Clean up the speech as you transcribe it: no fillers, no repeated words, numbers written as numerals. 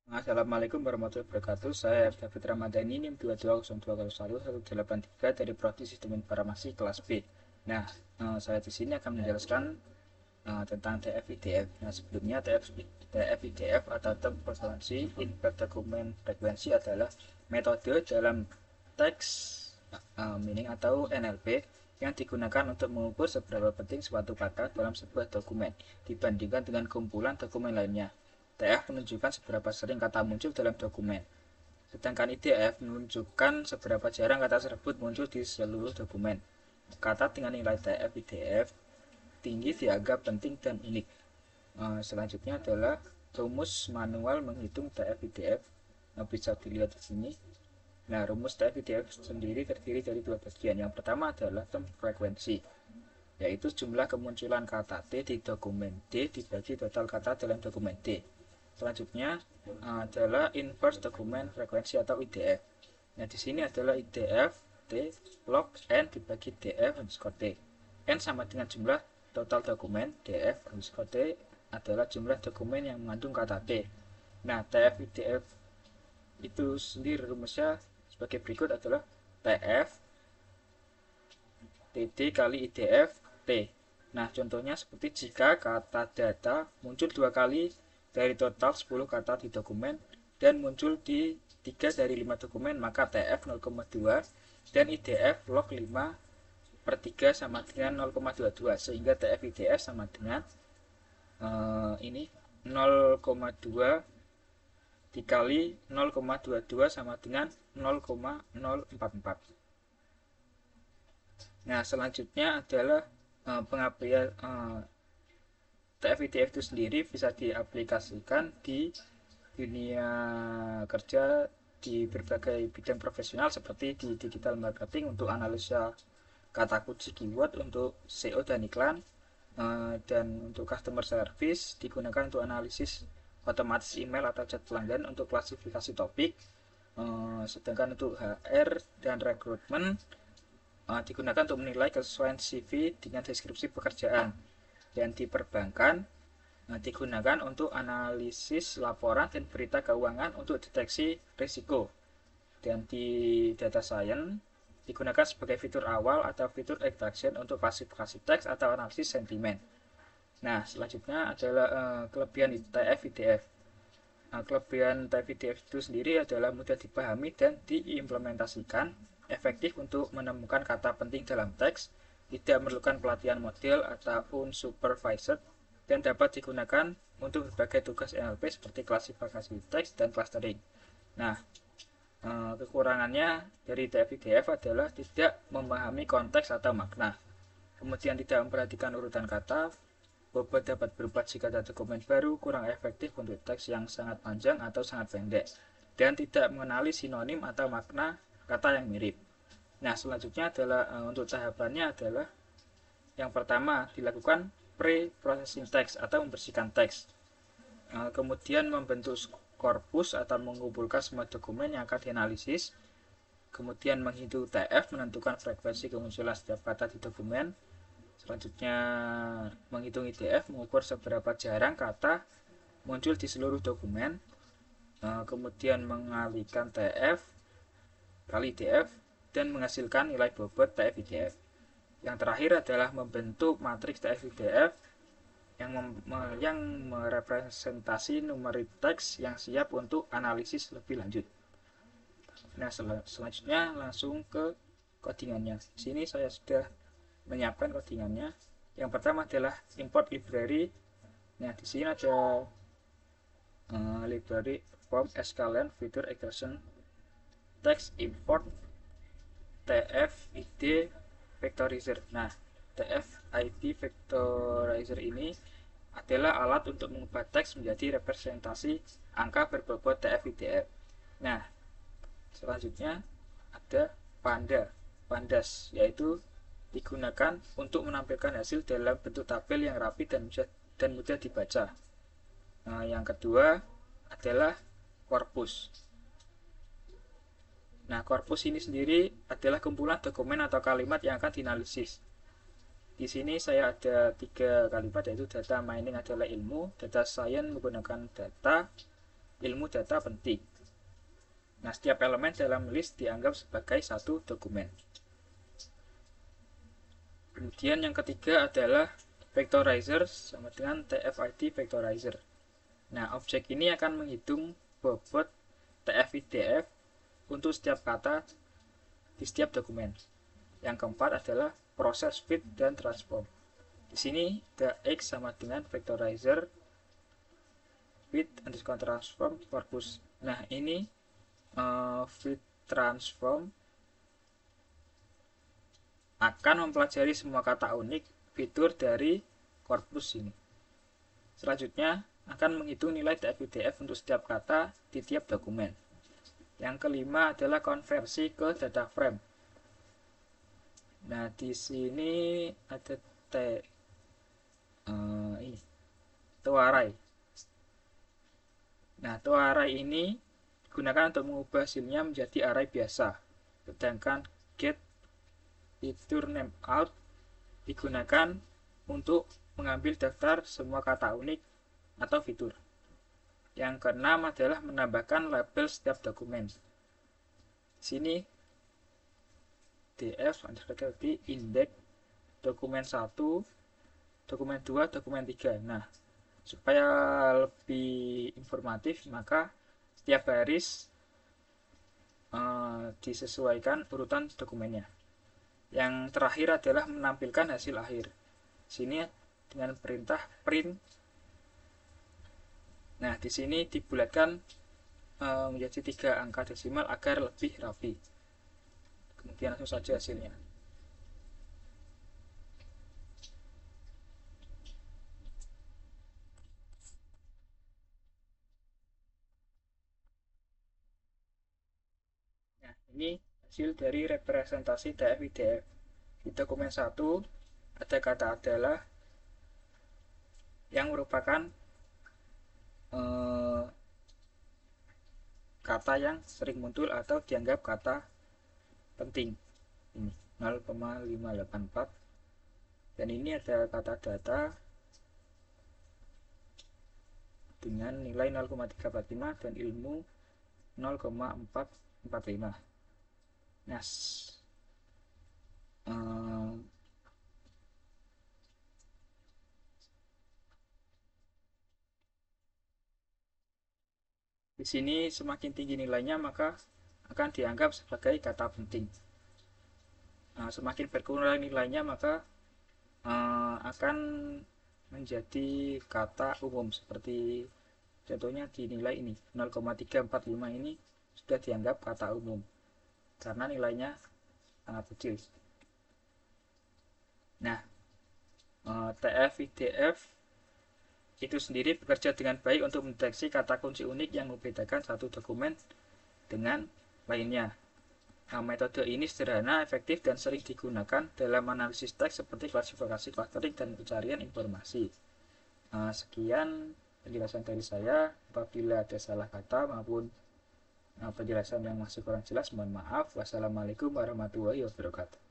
Assalamualaikum warahmatullahi wabarakatuh. Saya David Ramadhani, NIM 2202011183 dari Prodi Sistem Informasi kelas B. Nah, saya di sini akan menjelaskan tentang TF-IDF. Nah, sebelumnya TF-IDF atau Term Frequency Invert Document Frequency adalah metode dalam teks meaning atau NLP yang digunakan untuk mengukur seberapa penting suatu kata dalam sebuah dokumen dibandingkan dengan kumpulan dokumen lainnya. TF menunjukkan seberapa sering kata muncul dalam dokumen, sedangkan IDF menunjukkan seberapa jarang kata tersebut muncul di seluruh dokumen. Kata dengan nilai TF IDF tinggi dianggap penting dan unik. Selanjutnya adalah rumus manual menghitung TF IDF. Bisa dilihat di sini. Nah, rumus TF IDF sendiri terdiri dari dua bagian. Yang pertama adalah term frekuensi, yaitu jumlah kemunculan kata T di dokumen D dibagi total kata dalam dokumen D. Selanjutnya adalah inverse document frekuensi atau IDF. Nah, di sini adalah IDF T log N dibagi DF underscore T. N sama dengan jumlah total dokumen, DF underscore T adalah jumlah dokumen yang mengandung kata T. Nah, TF IDF itu sendiri rumusnya sebagai berikut adalah TF TD kali IDF T. Nah, contohnya seperti jika kata data muncul dua kali dari total 10 kata di dokumen dan muncul di 3 dari 5 dokumen, maka TF 0,2 dan IDF log 5 per 3 sama dengan 0,22, sehingga TF IDF sama dengan ini 0,2 dikali 0,22 sama dengan 0,044. Nah, selanjutnya adalah pengaplikasian TF-IDF itu sendiri bisa diaplikasikan di dunia kerja di berbagai bidang profesional seperti di digital marketing untuk analisa kata kunci keyword untuk SEO dan iklan, dan untuk customer service digunakan untuk analisis otomatis email atau chat pelanggan untuk klasifikasi topik, sedangkan untuk HR dan rekrutmen digunakan untuk menilai kesesuaian CV dengan deskripsi pekerjaan, dan di perbankan digunakan untuk analisis laporan dan berita keuangan untuk deteksi risiko, dan di data science digunakan sebagai fitur awal atau fitur extraction untuk klasifikasi teks atau analisis sentimen. Nah, selanjutnya adalah kelebihan TF-IDF. Kelebihan TF-IDF itu sendiri adalah mudah dipahami dan diimplementasikan, efektif untuk menemukan kata penting dalam teks, tidak memerlukan pelatihan model ataupun supervisor, dan dapat digunakan untuk berbagai tugas NLP seperti klasifikasi teks dan clustering. Nah, kekurangannya dari TF-IDF adalah tidak memahami konteks atau makna, kemudian tidak memperhatikan urutan kata, bobot dapat berubah jika ada dokumen baru, kurang efektif untuk teks yang sangat panjang atau sangat pendek, dan tidak mengenali sinonim atau makna kata yang mirip. Nah, selanjutnya adalah untuk tahapannya adalah yang pertama dilakukan pre-processing teks atau membersihkan teks, kemudian membentuk korpus atau mengumpulkan semua dokumen yang akan dianalisis, kemudian menghitung TF menentukan frekuensi kemunculan setiap kata di dokumen, selanjutnya menghitung IDF mengukur seberapa jarang kata muncul di seluruh dokumen, kemudian mengalihkan TF kali IDF dan menghasilkan nilai bobot TF IDF. Yang terakhir adalah membentuk matriks TF IDF yang merepresentasi numerik teks yang siap untuk analisis lebih lanjut. Nah, selanjutnya langsung ke codingannya. Di sini saya sudah menyiapkan codingannya. Yang pertama adalah import library. Nah, di sini ada library form scalene feature extraction text import TF-ID vectorizer. Nah, TF-ID vectorizer ini adalah alat untuk mengubah teks menjadi representasi angka berbobot TF-IDF. Nah, selanjutnya ada pandas, yaitu digunakan untuk menampilkan hasil dalam bentuk tabel yang rapi dan mudah dibaca. Nah, yang kedua adalah korpus. Nah, korpus ini sendiri adalah kumpulan dokumen atau kalimat yang akan dianalisis. Di sini saya ada 3 kalimat, yaitu data mining adalah ilmu, data science menggunakan data, ilmu data penting. Nah, setiap elemen dalam list dianggap sebagai satu dokumen. Kemudian yang ketiga adalah vectorizer sama dengan TF-ID vectorizer. Nah, objek ini akan menghitung bobot TF-IDF untuk setiap kata di setiap dokumen. Yang keempat adalah proses fit dan transform. Di sini the X sama dengan vectorizer fit underscore transform corpus. Nah, ini fit transform akan mempelajari semua kata unik fitur dari korpus ini. Selanjutnya akan menghitung nilai TF-IDF untuk setiap kata di tiap dokumen. Yang kelima adalah konversi ke data frame. Nah, di sini ada ini toarray. Nah, toarray ini digunakan untuk mengubah hasilnya menjadi array biasa. Sedangkan get fitur name out digunakan untuk mengambil daftar semua kata unik atau fitur. Yang keenam adalah menambahkan label setiap dokumen. Sini df seperti indeks dokumen 1, dokumen 2, dokumen 3. Nah, supaya lebih informatif, maka setiap baris disesuaikan urutan dokumennya. Yang terakhir adalah menampilkan hasil akhir. Sini dengan perintah print. Nah, di sini dibulatkan menjadi 3 angka desimal agar lebih rapi. Kemudian langsung saja hasilnya. Nah, ini hasil dari representasi TF-IDF. Di dokumen 1 ada kata adalah yang merupakan kata yang sering muncul atau dianggap kata penting. Ini 0,584. Dan ini ada kata data dengan nilai 0,345 dan ilmu 0,445. Nah, di sini semakin tinggi nilainya maka akan dianggap sebagai kata penting. Nah, semakin berkurang nilainya maka akan menjadi kata umum, seperti contohnya di nilai ini 0,345 ini sudah dianggap kata umum karena nilainya sangat kecil. Nah, TF-IDF itu sendiri bekerja dengan baik untuk mendeteksi kata kunci unik yang membedakan satu dokumen dengan lainnya. Nah, metode ini sederhana, efektif, dan sering digunakan dalam analisis teks seperti klasifikasi, clustering, dan pencarian informasi. Sekian penjelasan dari saya. Apabila ada salah kata maupun penjelasan yang masih kurang jelas, mohon maaf. Wassalamualaikum warahmatullahi wabarakatuh.